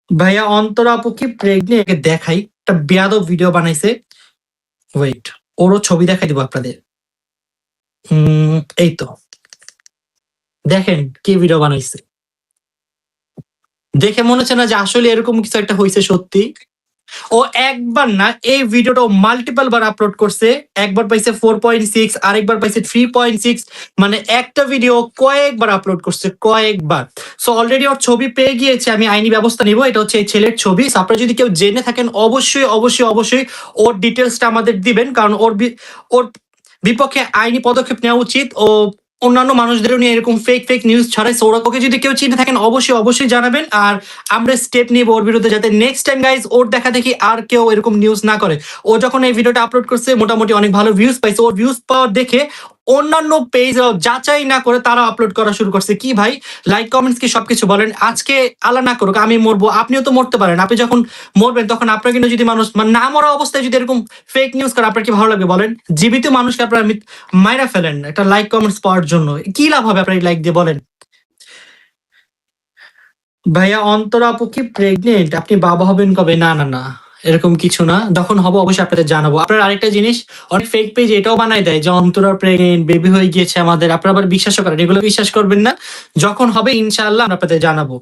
ভাইয়া অন্তরা আপু কি প্রেগনেন্ট দেখাই একটা বেয়াদব ভিডিও বানাইছে। ওয়েট, ওরও ছবি দেখাই দিব আপনাদের। এই তো দেখেন কি ভিডিও বানাইছে। দেখে মনে হচ্ছে না যে আসলে এরকম কিছু একটা হয়েছে সত্যি। ও একবার না, এই ভিডিওটা মাল্টিপল বার আপলোড করছে। একবার পাইছে 4.6, আরেকবার পাইছে 3.6। মানে একটা ভিডিও কয়েকবার আপলোড করছে, কয়েকবার। সো অলরেডি ওর ছবি পেয়ে গিয়েছে, আমি আইনি ব্যবস্থা নিব। এটা হচ্ছে এই ছেলের ছবি। So আপনারা যদি কেউ জেনে থাকেন অবশ্যই অবশ্যই অবশ্যই ওর ডিটেলসটা আমাদের দিবেন, কারণ ওর বিপক্ষে আইনি পদক্ষেপ নেওয়া উচিত। ও অন্যান্য মানুষদেরও নিয়ে এরকম ফেক ফেক নিউজ ছড়াইছে। ওকে যদি কেউ চিনে থাকেন অবশ্যই অবশ্যই জানাবেন, আর আমরা স্টেপ নিব ওর বিরুদ্ধে, যাতে নেক্সট টাইম গাইজ ওর দেখা দেখি আর কেউ এরকম নিউজ না করে। ও যখন এই ভিডিওটা আপলোড করছে মোটামুটি অনেক ভালো ভিউজ পাইছে। ওর ভিউজ পাওয়া দেখে অন্যান্য পেজ যাচাই না করে তারা আপলোড করা শুরু করছে। কি ভাই, লাইক কমেন্টস কি সবকিছু বলেন? আজকে আল্লাহ না করুক আমি মরবো, আপনিও তো মরতে পারেন। আপনি যখন মরবেন তখন আপনার কিন্তু যদি মানুষ মানে না মরা অবস্থায় যদি এরকম ফেক নিউজ করে আপনার কি ভালো লাগবে বলেন? জীবিত মানুষকে আপনারা মাইরা ফেলেন একটা লাইক কমেন্টস পাওয়ার জন্য। কি লাভ হবে আপনার লাইক দিয়ে বলেন? ভাইয়া অন্তরা আপু কি প্রেগনেন্ট? আপনি বাবা হবেন কবে? না না না, এরকম কিছু না। যখন হবো অবশ্যই আপনাদের জানাবো। আপনার আরেকটা জিনিস, অনেক ফেক পেজ এটাও বানায় দেয় যে অন্তরা প্রেগনেন্ট, বেবি হয়ে গিয়েছে আমাদের। আপনারা আবার বিশ্বাসও করেন, এগুলো বিশ্বাস করবেন না। যখন হবে ইনশাআল্লাহ আমরা আপনাদের জানাবো।